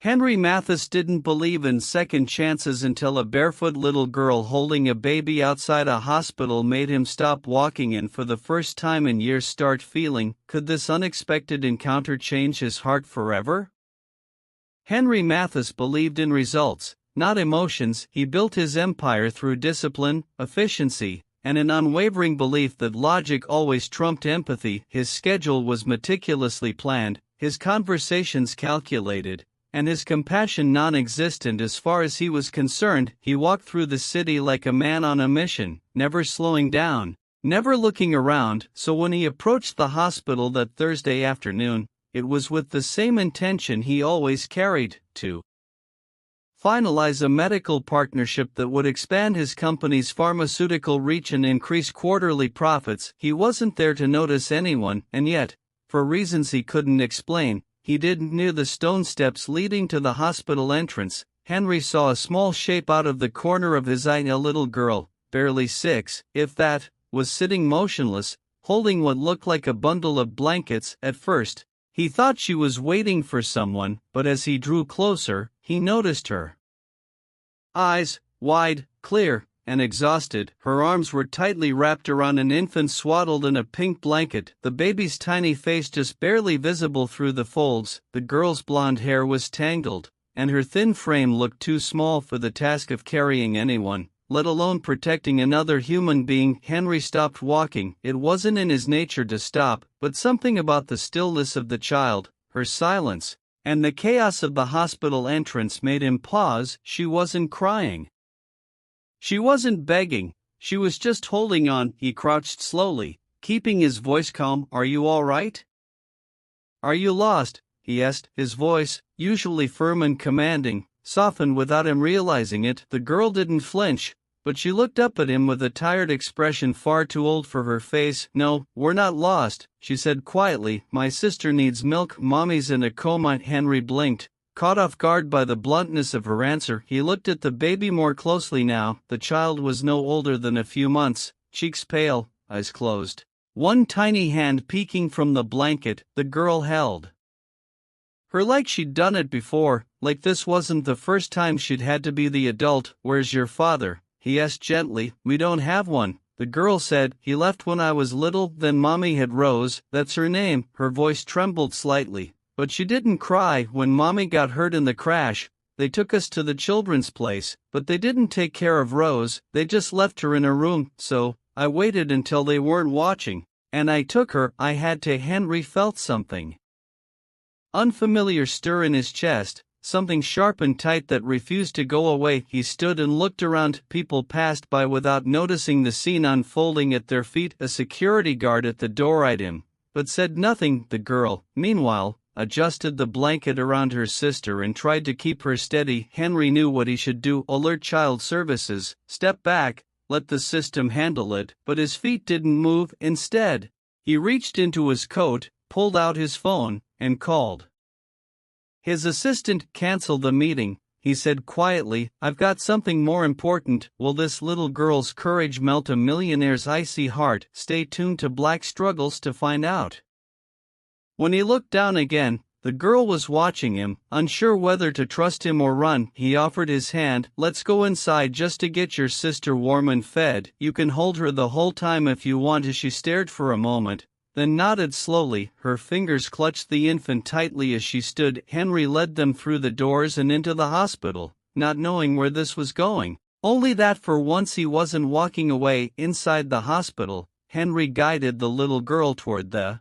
Henry Matthysse didn't believe in second chances until a barefoot little girl holding a baby outside a hospital made him stop walking and for the first time in years start feeling, could this unexpected encounter change his heart forever? Henry Matthysse believed in results, not emotions. He built his empire through discipline, efficiency, and an unwavering belief that logic always trumped empathy. His schedule was meticulously planned, his conversations calculated, and his compassion non-existent as far as he was concerned. He walked through the city like a man on a mission, never slowing down, never looking around. So when he approached the hospital that Thursday afternoon, it was with the same intention he always carried, to finalize a medical partnership that would expand his company's pharmaceutical reach and increase quarterly profits. He wasn't there to notice anyone, and yet, for reasons he couldn't explain, he didn't. Near the stone steps leading to the hospital entrance, Henry saw a small shape out of the corner of his eye. A little girl, barely 6, if that, was sitting motionless, holding what looked like a bundle of blankets. At first, he thought she was waiting for someone, but as he drew closer, he noticed her eyes, wide, clear, and exhausted. Her arms were tightly wrapped around an infant swaddled in a pink blanket, the baby's tiny face just barely visible through the folds. The girl's blonde hair was tangled, and her thin frame looked too small for the task of carrying anyone, let alone protecting another human being. Henry stopped walking. It wasn't in his nature to stop, but something about the stillness of the child, her silence, and the chaos of the hospital entrance made him pause. She wasn't crying. She wasn't begging, she was just holding on. He crouched slowly, keeping his voice calm. "Are you all right? Are you lost?" he asked. His voice, usually firm and commanding, softened without him realizing it. The girl didn't flinch, but she looked up at him with a tired expression far too old for her face. "No, we're not lost," she said quietly. "My sister needs milk. Mommy's in a coma." Henry blinked, caught off guard by the bluntness of her answer. He looked at the baby more closely now. The child was no older than a few months, cheeks pale, eyes closed, one tiny hand peeking from the blanket. The girl held her like she'd done it before, like this wasn't the first time she'd had to be the adult. "Where's your father?" he asked gently. "We don't have one," the girl said. "He left when I was little." Then Mommy had Rose, that's her name. Her voice trembled slightly, but she didn't cry. "When Mommy got hurt in the crash, they took us to the children's place, but they didn't take care of Rose, they just left her in a room, so I waited until they weren't watching, and I took her." I had to. Henry felt something unfamiliar stir in his chest, something sharp and tight that refused to go away. He stood and looked around. People passed by without noticing the scene unfolding at their feet. A security guard at the door eyed him, but said nothing. The girl, meanwhile, adjusted the blanket around her sister and tried to keep her steady. Henry knew what he should do: alert child services, step back, let the system handle it. But his feet didn't move. Instead, he reached into his coat, pulled out his phone, and called. His assistant. "Cancel the meeting," he said quietly. "I've got something more important." Will this little girl's courage melt a millionaire's icy heart? Stay tuned to Black Struggles to find out. When he looked down again, the girl was watching him, unsure whether to trust him or run. He offered his hand. "Let's go inside just to get your sister warm and fed. You can hold her the whole time if you want." She stared for a moment, then nodded slowly. Her fingers clutched the infant tightly as she stood. Henry led them through the doors and into the hospital, not knowing where this was going, only that for once he wasn't walking away. Inside the hospital, Henry guided the little girl toward the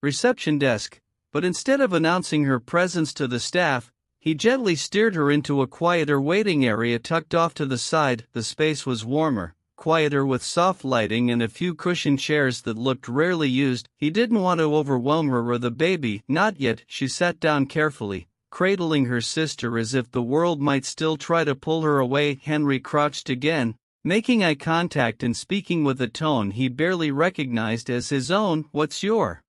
reception desk, but instead of announcing her presence to the staff, he gently steered her into a quieter waiting area tucked off to the side. The space was warmer, quieter, with soft lighting and a few cushioned chairs that looked rarely used. He didn't want to overwhelm her or the baby. Not yet. She sat down carefully, cradling her sister as if the world might still try to pull her away. Henry crouched again, making eye contact and speaking with a tone he barely recognized as his own. "What's your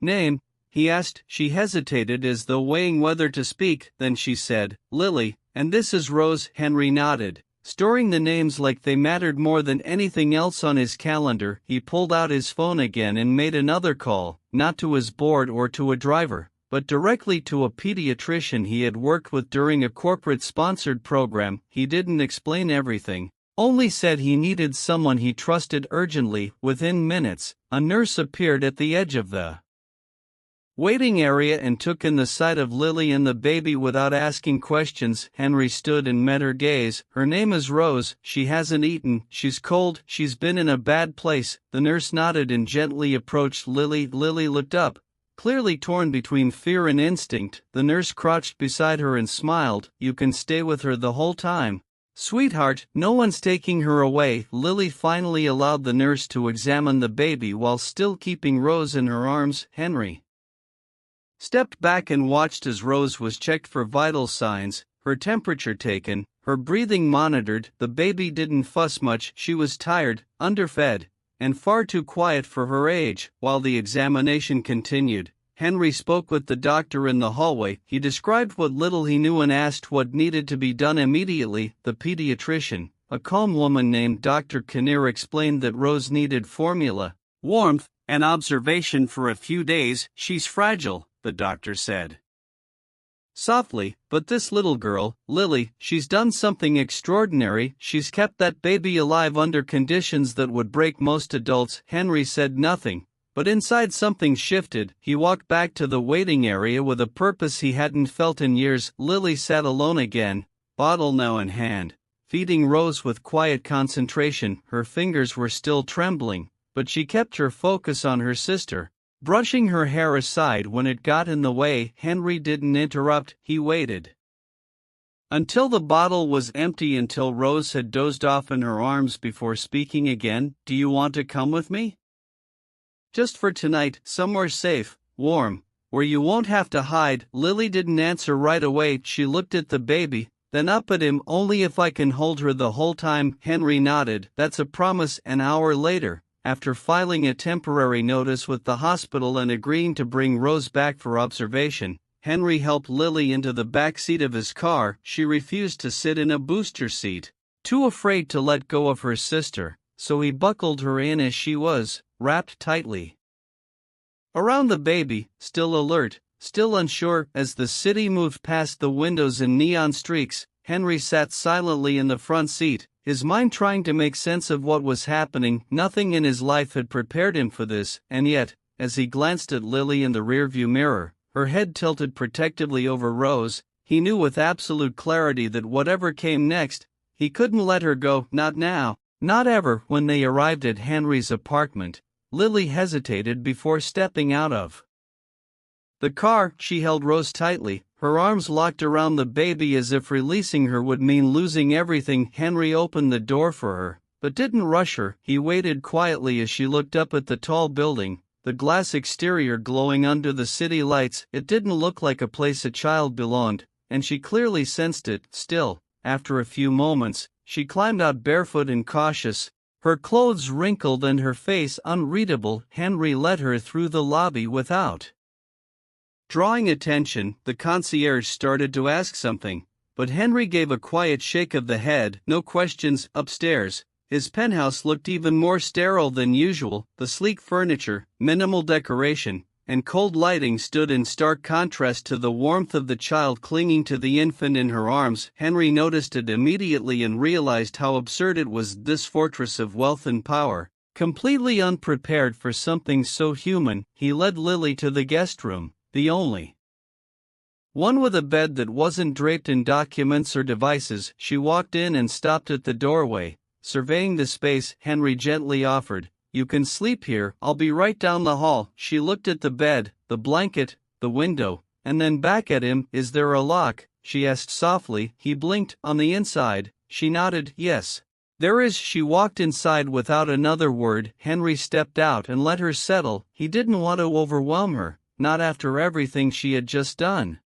name?" he asked. She hesitated as though weighing whether to speak. Then she said, "Lily, and this is Rose." Henry nodded, storing the names like they mattered more than anything else on his calendar. He pulled out his phone again and made another call, not to his board or to a driver, but directly to a pediatrician he had worked with during a corporate-sponsored program. He didn't explain everything, only said he needed someone he trusted urgently. Within minutes, a nurse appeared at the edge of the waiting area and took in the sight of Lily and the baby without asking questions. Henry stood and met her gaze. Her name is Rose. She hasn't eaten, she's cold, she's been in a bad place. The nurse nodded and gently approached Lily. Lily looked up, clearly torn between fear and instinct. The nurse crouched beside her and smiled. You can stay with her the whole time, sweetheart, no one's taking her away. Lily finally allowed the nurse to examine the baby while still keeping Rose in her arms. Henry stepped back and watched as Rose was checked for vital signs, her temperature taken, her breathing monitored. The baby didn't fuss much. She was tired, underfed, and far too quiet for her age. While the examination continued, Henry spoke with the doctor in the hallway. He described what little he knew and asked what needed to be done immediately. The pediatrician, a calm woman named Dr. Kinnear, explained that Rose needed formula, warmth, and observation for a few days. She's fragile, the doctor said softly, but this little girl, Lily, she's done something extraordinary. She's kept that baby alive under conditions that would break most adults. Henry said nothing, but inside something shifted. He walked back to the waiting area with a purpose he hadn't felt in years. Lily sat alone again, bottle now in hand, feeding Rose with quiet concentration. Her fingers were still trembling, but she kept her focus on her sister, brushing her hair aside when it got in the way. Henry didn't interrupt. He waited until the bottle was empty, until Rose had dozed off in her arms before speaking again. Do you want to come with me? Just for tonight, somewhere safe, warm, where you won't have to hide. Lily didn't answer right away. She looked at the baby, then up at him. Only if I can hold her the whole time. Henry nodded. That's a promise. An hour later, after filing a temporary notice with the hospital and agreeing to bring Rose back for observation, Henry helped Lily into the back seat of his car. She refused to sit in a booster seat, too afraid to let go of her sister, so he buckled her in as she was, wrapped tightly around the baby. Still alert, still unsure, as the city moved past the windows in neon streaks, Henry sat silently in the front seat, his mind trying to make sense of what was happening. Nothing in his life had prepared him for this, and yet, as he glanced at Lily in the rearview mirror, her head tilted protectively over Rose, he knew with absolute clarity that whatever came next, he couldn't let her go. Not now, not ever. When they arrived at Henry's apartment, Lily hesitated before stepping out of the car. She held Rose tightly, her arms locked around the baby as if releasing her would mean losing everything. Henry opened the door for her, but didn't rush her. He waited quietly as she looked up at the tall building, the glass exterior glowing under the city lights. It didn't look like a place a child belonged, and she clearly sensed it. Still, after a few moments, she climbed out barefoot and cautious, her clothes wrinkled and her face unreadable. Henry led her through the lobby without drawing attention. The concierge started to ask something, but Henry gave a quiet shake of the head. No questions. Upstairs, his penthouse looked even more sterile than usual. The sleek furniture, minimal decoration, and cold lighting stood in stark contrast to the warmth of the child clinging to the infant in her arms. Henry noticed it immediately and realized how absurd it was. This fortress of wealth and power, completely unprepared for something so human. He led Lily to the guest room, the only one with a bed that wasn't draped in documents or devices. She walked in and stopped at the doorway, surveying the space. Henry gently offered, "You can sleep here, I'll be right down the hall." She looked at the bed, the blanket, the window, and then back at him. "Is there a lock?" she asked softly. He blinked. "On the inside." She nodded. "Yes, there is." She walked inside without another word. Henry stepped out and let her settle. He didn't want to overwhelm her, not after everything she had just done.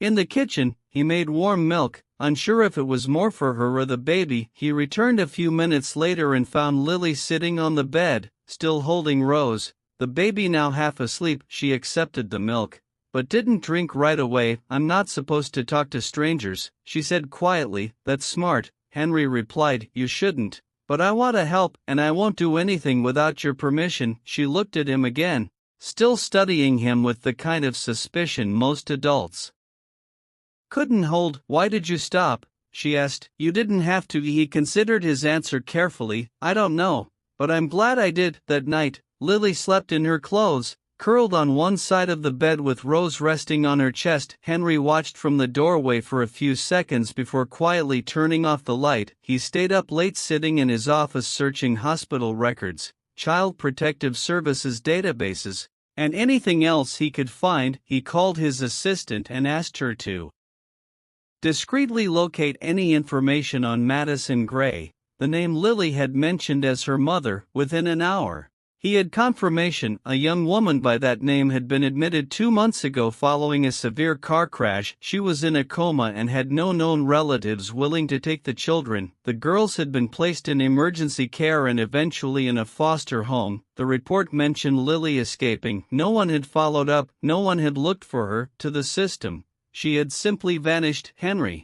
In the kitchen, he made warm milk, unsure if it was more for her or the baby. He returned a few minutes later and found Lily sitting on the bed, still holding Rose, the baby now half asleep. She accepted the milk, but didn't drink right away. "I'm not supposed to talk to strangers," she said quietly. "That's smart," Henry replied. "You shouldn't, but I want to help, and I won't do anything without your permission." She looked at him again, still studying him with the kind of suspicion most adults couldn't hold. "Why did you stop?" she asked. "You didn't have to." He considered his answer carefully. "I don't know, but I'm glad I did." That night, Lily slept in her clothes, curled on one side of the bed with Rose resting on her chest. Henry watched from the doorway for a few seconds before quietly turning off the light. He stayed up late sitting in his office searching hospital records, Child Protective Services databases, and anything else he could find. He called his assistant and asked her to discreetly locate any information on Matthysse and Gray, the name Lily had mentioned as her mother, within an hour. He had confirmation a young woman by that name had been admitted 2 months ago following a severe car crash. She was in a coma and had no known relatives willing to take the children. The girls had been placed in emergency care and eventually in a foster home. The report mentioned Lily escaping. No one had followed up, no one had looked for her. To the system, she had simply vanished. Henry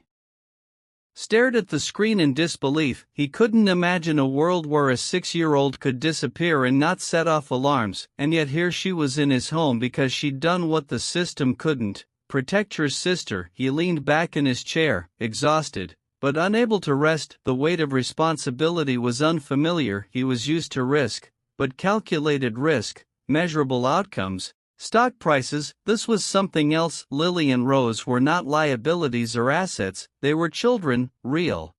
stared at the screen in disbelief. He couldn't imagine a world where a 6-year-old could disappear and not set off alarms, and yet here she was in his home because she'd done what the system couldn't: protect her sister. He leaned back in his chair, exhausted, but unable to rest. The weight of responsibility was unfamiliar. He was used to risk, but calculated risk, measurable outcomes, stock prices. This was something else. Lily and Rose were not liabilities or assets, they were children, real,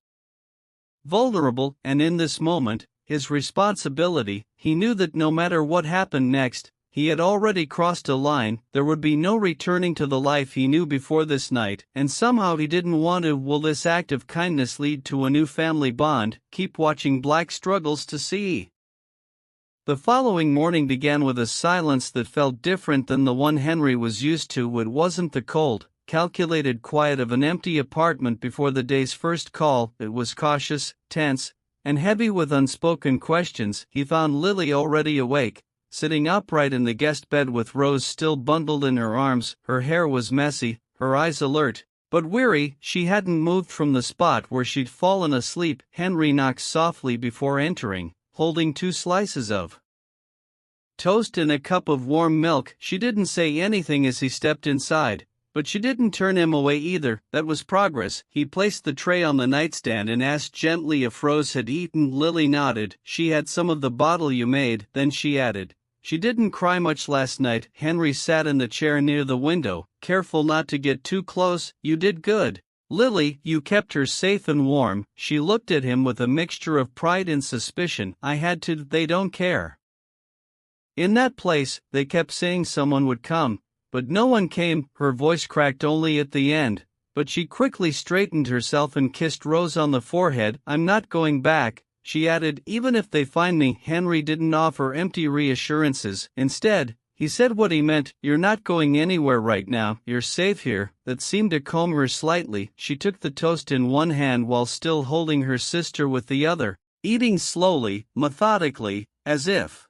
vulnerable, and in this moment, his responsibility. He knew that no matter what happened next, he had already crossed a line. There would be no returning to the life he knew before this night, and somehow he didn't want to. Will this act of kindness lead to a new family bond? Keep watching Black Struggles to see. The following morning began with a silence that felt different than the one Henry was used to. It wasn't the cold, calculated quiet of an empty apartment before the day's first call. It was cautious, tense, and heavy with unspoken questions. He found Lily already awake, sitting upright in the guest bed with Rose still bundled in her arms. Her hair was messy, her eyes alert, but weary. She hadn't moved from the spot where she'd fallen asleep. Henry knocked softly before entering, holding 2 slices of toast and a cup of warm milk. She didn't say anything as he stepped inside, but she didn't turn him away either. That was progress. He placed the tray on the nightstand and asked gently if Rose had eaten. Lily nodded. "She had some of the bottle you made." Then she added, "She didn't cry much last night." Henry sat in the chair near the window, careful not to get too close. "You did good, Lily, you kept her safe and warm." She looked at him with a mixture of pride and suspicion. "I had to. They don't care. In that place, they kept saying someone would come, but no one came." Her voice cracked only at the end, but she quickly straightened herself and kissed Rose on the forehead. "I'm not going back," she added, "even if they find me." Henry didn't offer empty reassurances. Instead, he said what he meant: "You're not going anywhere right now, you're safe here." That seemed to calm her slightly. She took the toast in one hand while still holding her sister with the other, eating slowly, methodically, as if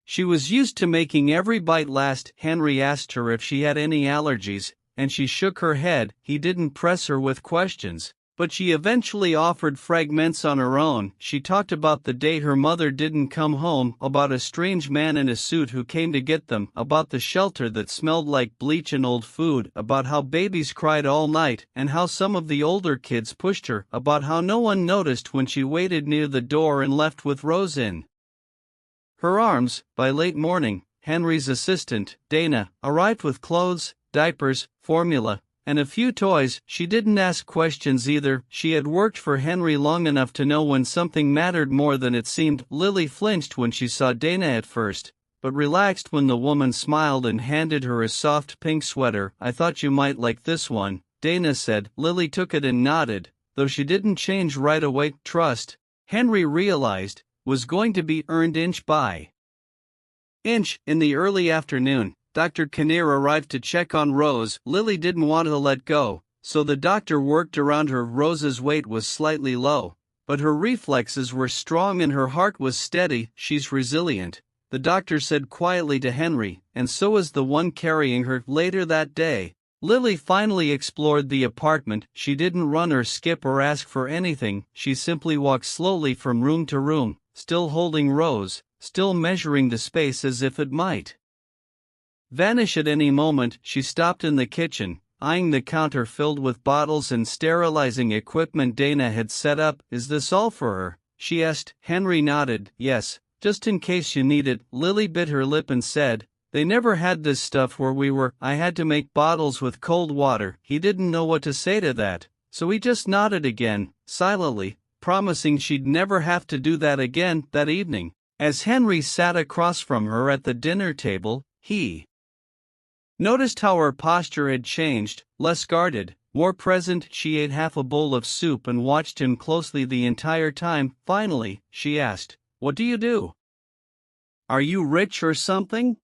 she was used to making every bite last. Henry asked her if she had any allergies, and she shook her head. He didn't press her with questions, but she eventually offered fragments on her own. She talked about the day her mother didn't come home, about a strange man in a suit who came to get them, about the shelter that smelled like bleach and old food, about how babies cried all night and how some of the older kids pushed her, about how no one noticed when she waited near the door and left with Rose in her arms. By late morning, Henry's assistant, Dana, arrived with clothes, diapers, formula, and a few toys. She didn't ask questions either. She had worked for Henry long enough to know when something mattered more than it seemed. Lily flinched when she saw Dana at first, but relaxed when the woman smiled and handed her a soft pink sweater. "I thought you might like this one," Dana said. Lily took it and nodded, though she didn't change right away. Trust, Henry realized, was going to be earned inch by inch. In the early afternoon, Dr. Kinnear arrived to check on Rose. Lily didn't want to let go, so the doctor worked around her. Rose's weight was slightly low, but her reflexes were strong and her heart was steady. "She's resilient," the doctor said quietly to Henry, "and so is the one carrying her." Later that day, Lily finally explored the apartment. She didn't run or skip or ask for anything. She simply walked slowly from room to room, still holding Rose, still measuring the space as if it might vanish at any moment. She stopped in the kitchen, eyeing the counter filled with bottles and sterilizing equipment Dana had set up. "Is this all for her?" she asked. Henry nodded. "Yes, just in case you need it." Lily bit her lip and said, "They never had this stuff where we were. I had to make bottles with cold water." He didn't know what to say to that, so he just nodded again, silently, promising she'd never have to do that again. That evening, as Henry sat across from her at the dinner table, he noticed how her posture had changed, less guarded, more present. She ate half a bowl of soup and watched him closely the entire time. Finally, she asked, "What do you do? Are you rich or something?"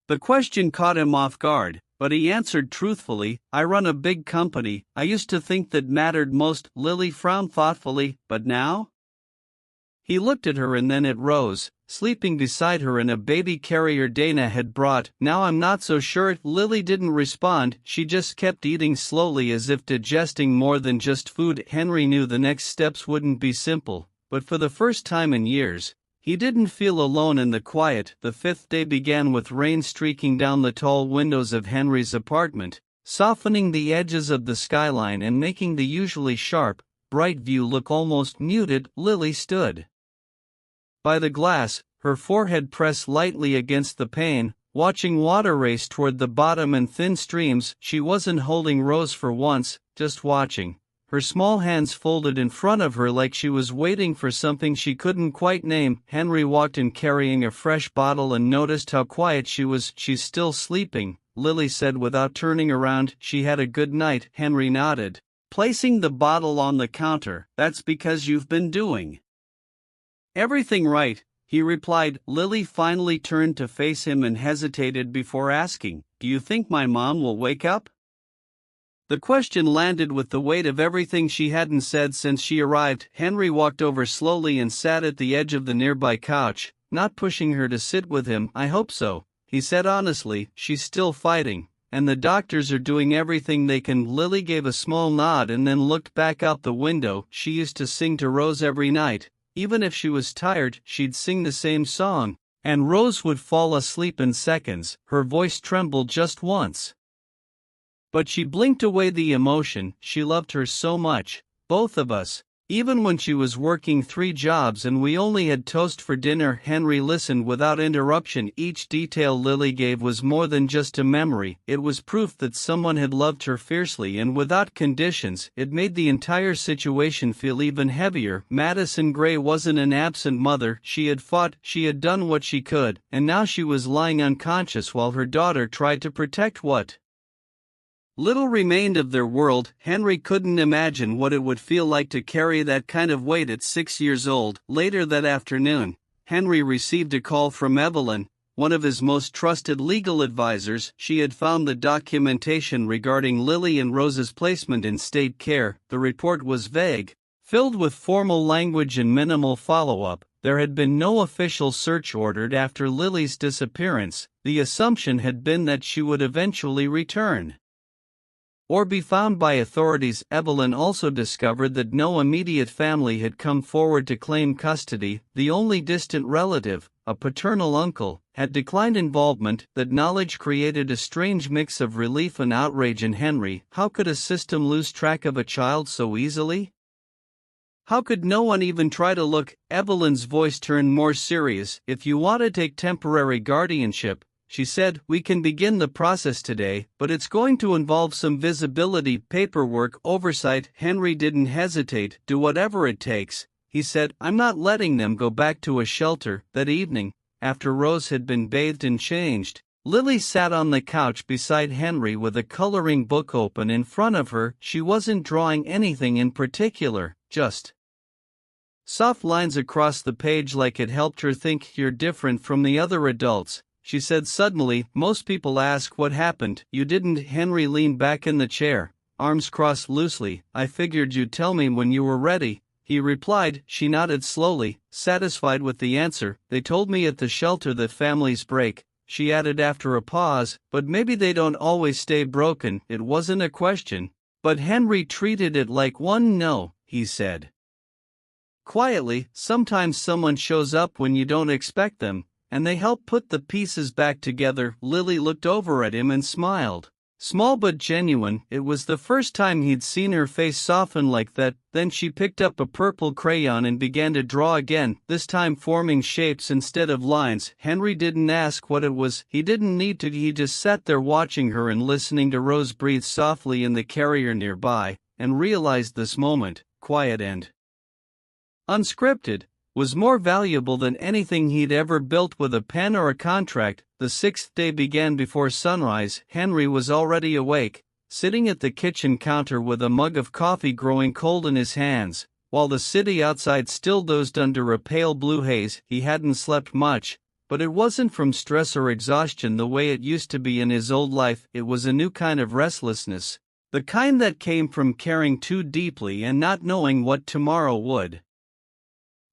The question caught him off guard, but he answered truthfully, "I run a big company. I used to think that mattered most." Lily frowned thoughtfully. "But now?" He looked at her and then at Rose, sleeping beside her in a baby carrier Dana had brought. "Now I'm not so sure." Lily didn't respond. She just kept eating slowly as if digesting more than just food. Henry knew the next steps wouldn't be simple, but for the first time in years, he didn't feel alone in the quiet. The fifth day began with rain streaking down the tall windows of Henry's apartment, softening the edges of the skyline and making the usually sharp, bright view look almost muted. Lily stood by the glass, her forehead pressed lightly against the pane, watching water race toward the bottom in thin streams. She wasn't holding Rose for once, just watching, her small hands folded in front of her like she was waiting for something she couldn't quite name. Henry walked in carrying a fresh bottle and noticed how quiet she was. "She's still sleeping," Lily said without turning around. "She had a good night." Henry nodded, placing the bottle on the counter. "That's because you've been doing everything right," he replied. Lily finally turned to face him and hesitated before asking, "Do you think my mom will wake up?" The question landed with the weight of everything she hadn't said since she arrived. Henry walked over slowly and sat at the edge of the nearby couch, not pushing her to sit with him. "I hope so," he said honestly. "She's still fighting, and the doctors are doing everything they can." Lily gave a small nod and then looked back out the window. She used to sing to Rose every night. Even if she was tired, she'd sing the same song, and Rose would fall asleep in seconds. Her voice trembled just once, but she blinked away the emotion. She loved her so much, both of us, even when she was working 3 jobs and we only had toast for dinner. Henry listened without interruption. Each detail Lily gave was more than just a memory. It was proof that someone had loved her fiercely and without conditions. It made the entire situation feel even heavier. Madison Gray wasn't an absent mother. She had fought, she had done what she could, and now she was lying unconscious while her daughter tried to protect what little remained of their world. Henry couldn't imagine what it would feel like to carry that kind of weight at 6 years old. Later that afternoon, Henry received a call from Evelyn, one of his most trusted legal advisors. She had found the documentation regarding Lily and Rose's placement in state care. The report was vague, filled with formal language and minimal follow-up. There had been no official search ordered after Lily's disappearance. The assumption had been that she would eventually return or be found by authorities. Evelyn also discovered that no immediate family had come forward to claim custody. The only distant relative, a paternal uncle, had declined involvement. That knowledge created a strange mix of relief and outrage in Henry. How could a system lose track of a child so easily? How could no one even try to look? Evelyn's voice turned more serious. "If you want to take temporary guardianship," she said, "we can begin the process today, but it's going to involve some visibility, paperwork, oversight." Henry didn't hesitate. "Do whatever it takes," he said. "I'm not letting them go back to a shelter." That evening, after Rose had been bathed and changed, Lily sat on the couch beside Henry with a coloring book open in front of her. She wasn't drawing anything in particular, just soft lines across the page like it helped her think. "You're different from the other adults," she said suddenly. "Most people ask what happened. You didn't." Henry leaned back in the chair, arms crossed loosely. "I figured you'd tell me when you were ready," he replied. She nodded slowly, satisfied with the answer. "They told me at the shelter that families break," she added after a pause, "but maybe they don't always stay broken." It wasn't a question, but Henry treated it like one. "No," he said quietly, "sometimes someone shows up when you don't expect them, and they helped put the pieces back together. Lily looked over at him and smiled. Small but genuine, it was the first time he'd seen her face soften like that. Then she picked up a purple crayon and began to draw again, this time forming shapes instead of lines. Henry didn't ask what it was, he didn't need to, he just sat there watching her and listening to Rose breathe softly in the carrier nearby, and realized this moment, quiet and unscripted, was more valuable than anything he'd ever built with a pen or a contract. The sixth day began before sunrise. Henry was already awake, sitting at the kitchen counter with a mug of coffee growing cold in his hands, while the city outside still dozed under a pale blue haze. He hadn't slept much, but it wasn't from stress or exhaustion the way it used to be in his old life. It was a new kind of restlessness, the kind that came from caring too deeply and not knowing what tomorrow would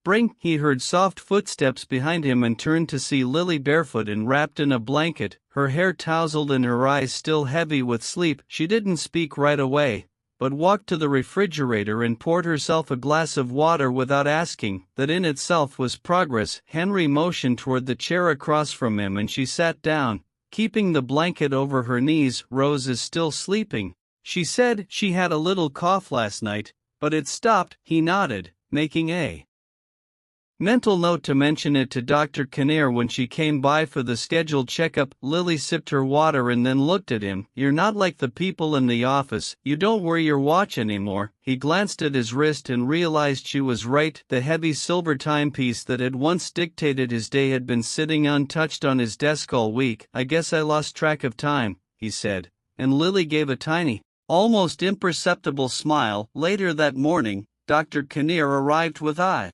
bring. He heard soft footsteps behind him and turned to see Lily barefoot and wrapped in a blanket, her hair tousled and her eyes still heavy with sleep. She didn't speak right away, but walked to the refrigerator and poured herself a glass of water without asking. That in itself was progress. Henry motioned toward the chair across from him and she sat down, keeping the blanket over her knees. Rose is still sleeping, she said. She had a little cough last night, but it stopped. He nodded, making a mental note to mention it to Dr. Kinnear when she came by for the scheduled checkup. Lily sipped her water and then looked at him. You're not like the people in the office, you don't wear your watch anymore. He glanced at his wrist and realized she was right. The heavy silver timepiece that had once dictated his day had been sitting untouched on his desk all week. I guess I lost track of time, he said, and Lily gave a tiny, almost imperceptible smile. Later that morning, Dr. Kinnear arrived with a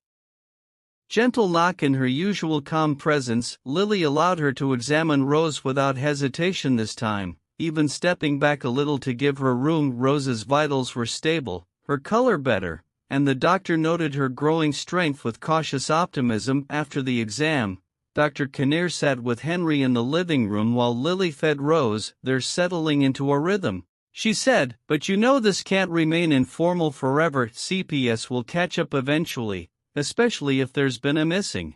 gentle knock. In her usual calm presence, Lily allowed her to examine Rose without hesitation this time, even stepping back a little to give her room. Rose's vitals were stable, her color better, and the doctor noted her growing strength with cautious optimism. After the exam, Dr. Kinnear sat with Henry in the living room while Lily fed Rose. They're settling into a rhythm, she said, but you know this can't remain informal forever. CPS will catch up eventually, especially if there's been a missing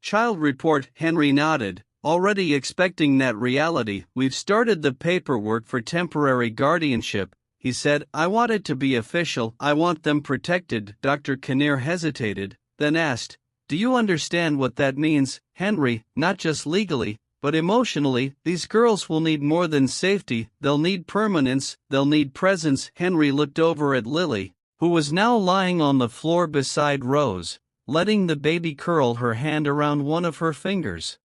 child report. Henry nodded, already expecting that reality. We've started the paperwork for temporary guardianship, he said. I want it to be official, I want them protected. Dr. Kinnear hesitated, then asked, do you understand what that means, Henry? Not just legally, but emotionally. These girls will need more than safety, they'll need permanence, they'll need presence. Henry looked over at Lily, who was now lying on the floor beside Rose, letting the baby curl her hand around one of her fingers.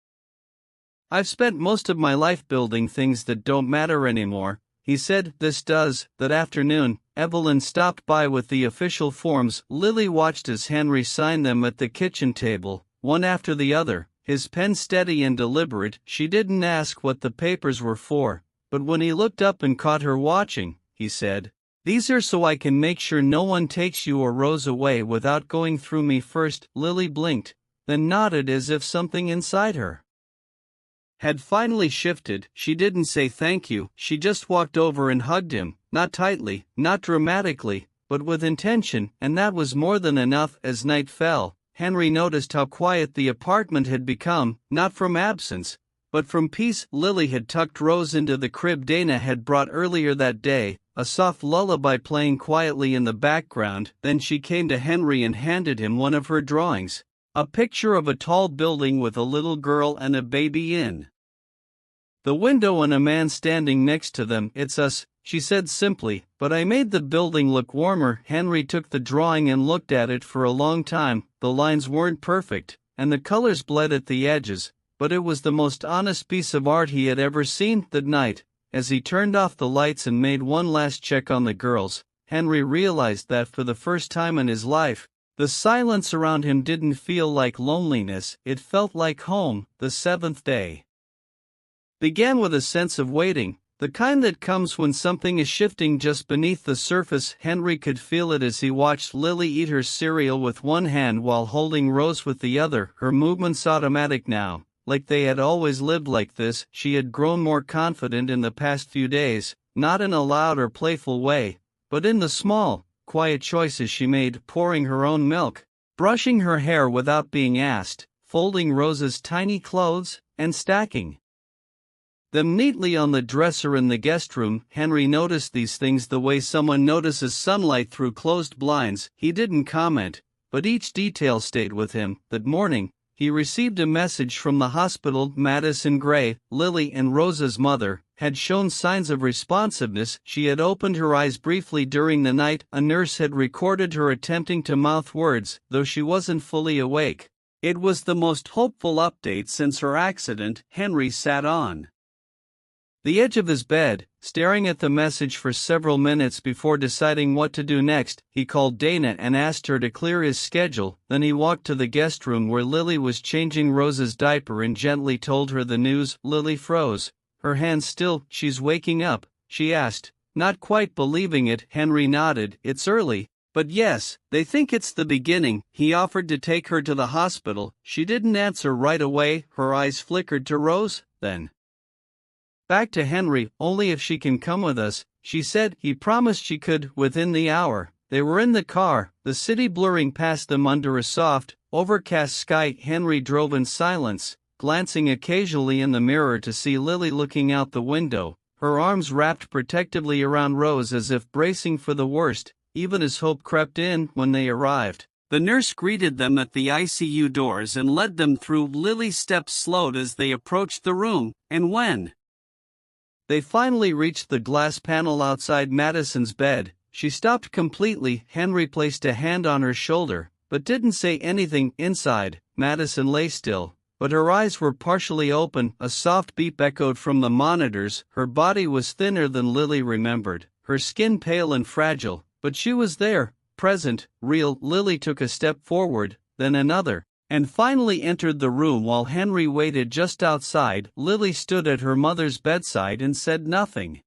I've spent most of my life building things that don't matter anymore, he said. This does. That afternoon, Evelyn stopped by with the official forms. Lily watched as Henry signed them at the kitchen table, one after the other, his pen steady and deliberate. She didn't ask what the papers were for, but when he looked up and caught her watching, he said, these are so I can make sure no one takes you or Rose away without going through me first. Lily blinked, then nodded as if something inside her had finally shifted. She didn't say thank you, she just walked over and hugged him, not tightly, not dramatically, but with intention, and that was more than enough. As night fell, Henry noticed how quiet the apartment had become, not from absence, but from peace. Lily had tucked Rose into the crib Dana had brought earlier that day, a soft lullaby playing quietly in the background. Then she came to Henry and handed him one of her drawings, a picture of a tall building with a little girl and a baby in the window and a man standing next to them. It's us, she said simply, but I made the building look warmer. Henry took the drawing and looked at it for a long time. The lines weren't perfect, and the colors bled at the edges, but it was the most honest piece of art he had ever seen. That night, as he turned off the lights and made one last check on the girls, Henry realized that for the first time in his life, the silence around him didn't feel like loneliness, it felt like home. The seventh day began with a sense of waiting, the kind that comes when something is shifting just beneath the surface. Henry could feel it as he watched Lily eat her cereal with one hand while holding Rose with the other, her movements automatic now, like they had always lived like this. She had grown more confident in the past few days, not in a loud or playful way, but in the small, quiet choices she made, pouring her own milk, brushing her hair without being asked, folding Rose's tiny clothes and stacking them neatly on the dresser in the guest room. Henry noticed these things the way someone notices sunlight through closed blinds. He didn't comment, but each detail stayed with him. That morning, he received a message from the hospital. Matthysse Gray, Lily and Rose's mother, had shown signs of responsiveness. She had opened her eyes briefly during the night. A nurse had recorded her attempting to mouth words, though she wasn't fully awake. It was the most hopeful update since her accident. Henry sat on the edge of his bed, staring at the message for several minutes before deciding what to do next. He called Dana and asked her to clear his schedule. Then he walked to the guest room where Lily was changing Rose's diaper and gently told her the news. Lily froze, her hands still. "She's waking up?" she asked, not quite believing it. Henry nodded. "It's early, but yes, they think it's the beginning." He offered to take her to the hospital. She didn't answer right away. Her eyes flickered to Rose, then back to Henry. "Only if she can come with us," she said. He promised she could. Within the hour, they were in the car, the city blurring past them under a soft, overcast sky. Henry drove in silence, glancing occasionally in the mirror to see Lily looking out the window, her arms wrapped protectively around Rose as if bracing for the worst. Even as hope crept in. When they arrived, the nurse greeted them at the ICU doors and led them through. Lily's steps slowed as they approached the room, and when they finally reached the glass panel outside Matthisse's bed, she stopped completely. Henry placed a hand on her shoulder, but didn't say anything. Inside, Matthysse lay still, but her eyes were partially open. A soft beep echoed from the monitors. Her body was thinner than Lily remembered, her skin pale and fragile, but she was there, present, real. Lily took a step forward, then another, and finally entered the room while Henry waited just outside. Lily stood at her mother's bedside and said nothing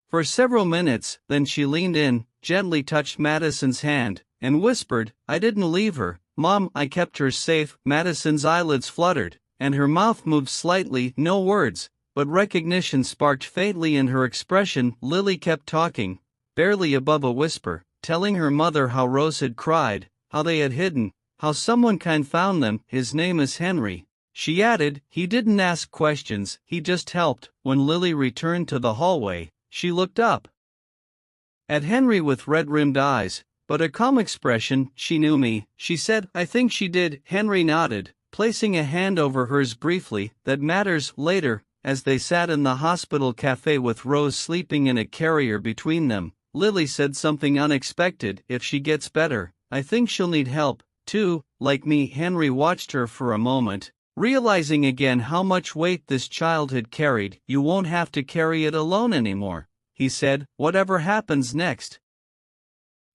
for several minutes. Then she leaned in, gently touched Matthisse's hand, and whispered, "I didn't leave her, Mom, I kept her safe." Matthisse's eyelids fluttered, and her mouth moved slightly. No words, but recognition sparked faintly in her expression. Lily kept talking, barely above a whisper, telling her mother how Rose had cried, how they had hidden, how someone kind found them. "His name is Henry," she added. "He didn't ask questions, he just helped." When Lily returned to the hallway, she looked up at Henry with red-rimmed eyes, but a calm expression. "She knew me," she said. "I think she did." Henry nodded, placing a hand over hers briefly. "That matters." Later, as they sat in the hospital cafe with Rose sleeping in a carrier between them, Lily said something unexpected. "If she gets better, I think she'll need help, too, like me." Henry watched her for a moment, realizing again how much weight this child had carried. "You won't have to carry it alone anymore," he said. "Whatever happens next,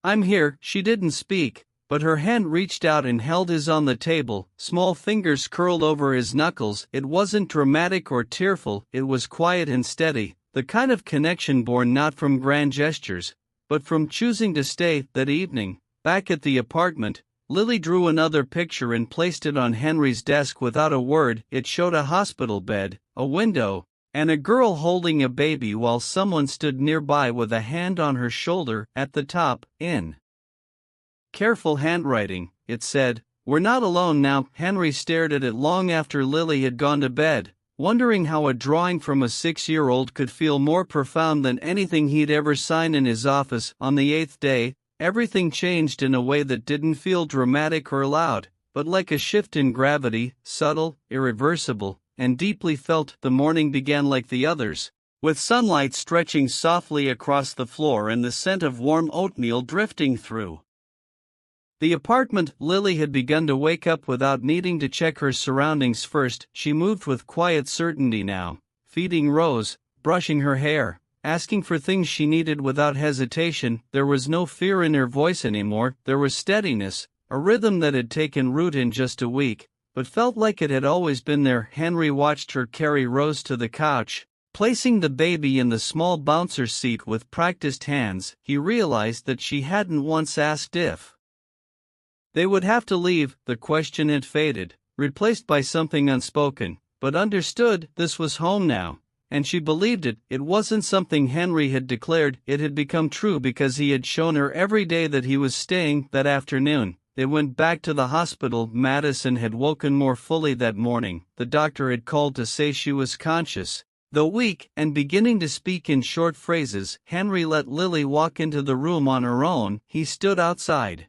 I'm here." She didn't speak, but her hand reached out and held his on the table. Small fingers curled over his knuckles. It wasn't dramatic or tearful, it was quiet and steady, the kind of connection born not from grand gestures, but from choosing to stay. That evening, back at the apartment, Lily drew another picture and placed it on Henry's desk without a word. It showed a hospital bed, a window, and a girl holding a baby while someone stood nearby with a hand on her shoulder. At the top, in careful handwriting, it said, "We're not alone now." Henry stared at it long after Lily had gone to bed, wondering how a drawing from a 6-year-old could feel more profound than anything he'd ever signed in his office. On the 8th day, everything changed in a way that didn't feel dramatic or loud, but like a shift in gravity, subtle, irreversible, and deeply felt. The morning began like the others, with sunlight stretching softly across the floor and the scent of warm oatmeal drifting through the apartment. Lily had begun to wake up without needing to check her surroundings first. She moved with quiet certainty now, feeding Rose, brushing her hair, asking for things she needed without hesitation. There was no fear in her voice anymore, there was steadiness, a rhythm that had taken root in just a week, but felt like it had always been there. Henry watched her carry Rose to the couch, placing the baby in the small bouncer seat with practiced hands. He realized that she hadn't once asked if they would have to leave. The question had faded, replaced by something unspoken, but understood. This was home now, and she believed it. It wasn't something Henry had declared, it had become true because he had shown her every day that he was staying. That afternoon, They went back to the hospital. Matthysse had woken more fully that morning. The doctor had called to say she was conscious, though weak, and beginning to speak in short phrases. Henry let Lily walk into the room on her own. He stood outside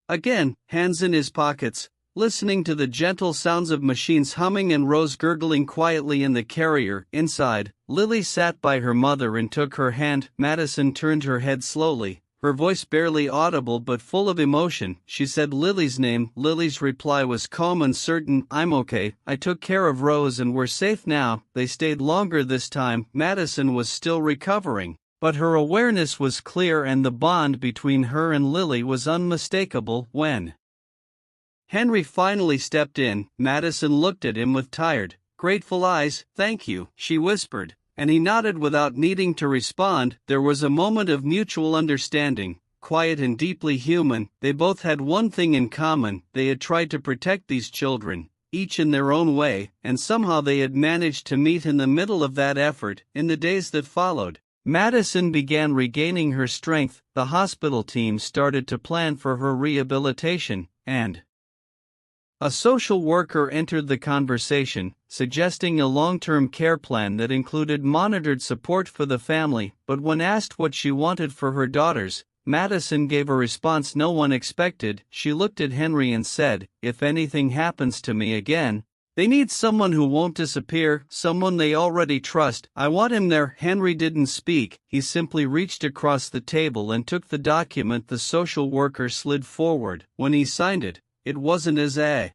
again, hands in his pockets, listening to the gentle sounds of machines humming and Rose gurgling quietly in the carrier. Inside, Lily sat by her mother and took her hand. Matthysse turned her head slowly, her voice barely audible but full of emotion. She said Lily's name. Lily's reply was calm and certain. "I'm okay, I took care of Rose and we're safe now." They stayed longer this time. Matthysse was still recovering, but her awareness was clear and the bond between her and Lily was unmistakable. When Henry finally stepped in, Matthysse looked at him with tired, grateful eyes. "Thank you," she whispered, and he nodded without needing to respond. There was a moment of mutual understanding, quiet and deeply human. They both had one thing in common: they had tried to protect these children, each in their own way, and somehow they had managed to meet in the middle of that effort. In the days that followed, Matthysse began regaining her strength. The hospital team started to plan for her rehabilitation, and a social worker entered the conversation, suggesting a long-term care plan that included monitored support for the family. But when asked what she wanted for her daughters, Matthysse gave a response no one expected. She looked at Henry and said, "If anything happens to me again, they need someone who won't disappear, someone they already trust. I want him there." Henry didn't speak. He simply reached across the table and took the document the social worker slid forward. When he signed it, it wasn't as a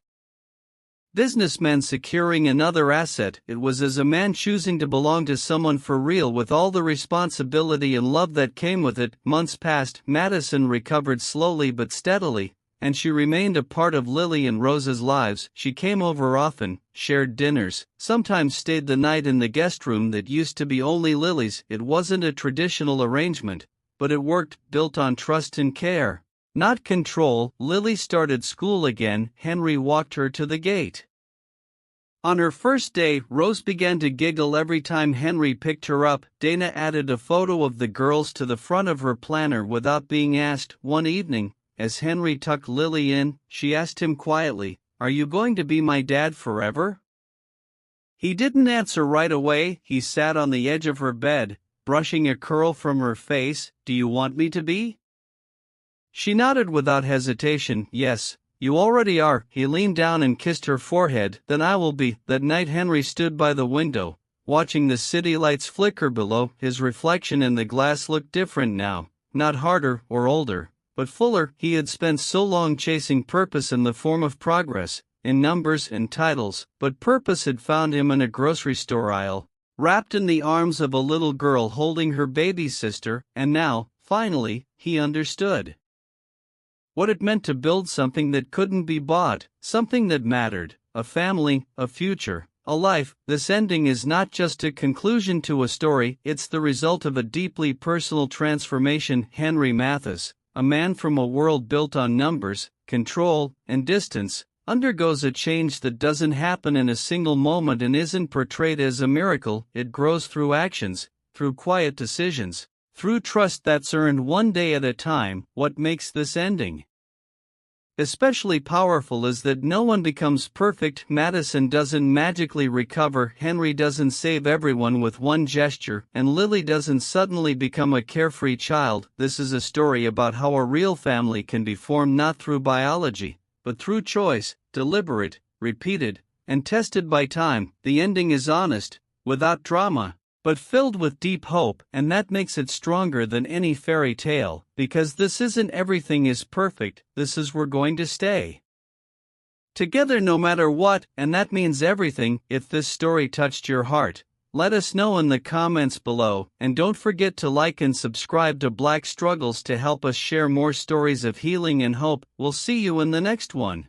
businessman securing another asset, it was as a man choosing to belong to someone for real, with all the responsibility and love that came with it. Months passed. Matthysse recovered slowly but steadily, and she remained a part of Lily and Rose's lives. She came over often, shared dinners, sometimes stayed the night in the guest room that used to be only Lily's. It wasn't a traditional arrangement, but it worked, built on trust and care, not control. Lily started school again. Henry walked her to the gate. On her first day, Rose began to giggle every time Henry picked her up. Dana added a photo of the girls to the front of her planner without being asked. One evening, as Henry tucked Lily in, she asked him quietly, "Are you going to be my dad forever?" He didn't answer right away. He sat on the edge of her bed, brushing a curl from her face. "Do you want me to be?" She nodded without hesitation. "Yes, you already are." He leaned down and kissed her forehead. "Then I will be." That night Henry stood by the window, watching the city lights flicker below. His reflection in the glass looked different now, not harder or older, but fuller. He had spent so long chasing purpose in the form of progress, in numbers and titles, but purpose had found him in a grocery store aisle, wrapped in the arms of a little girl holding her baby sister, and now, finally, he understood what it meant to build something that couldn't be bought, something that mattered, a family, a future, a life. This ending is not just a conclusion to a story, it's the result of a deeply personal transformation. Henry Matthysse, a man from a world built on numbers, control, and distance, undergoes a change that doesn't happen in a single moment and isn't portrayed as a miracle. It grows through actions, through quiet decisions, through trust that's earned one day at a time. What makes this ending especially powerful is that no one becomes perfect. Matthysse doesn't magically recover, Henry doesn't save everyone with one gesture, and Lily doesn't suddenly become a carefree child. This is a story about how a real family can be formed not through biology, but through choice, deliberate, repeated, and tested by time. The ending is honest, without drama, but filled with deep hope, and that makes it stronger than any fairy tale, because this isn't everything is perfect, this is we're going to stay together no matter what, and that means everything. If this story touched your heart, let us know in the comments below, and don't forget to like and subscribe to Black Struggles to help us share more stories of healing and hope. We'll see you in the next one.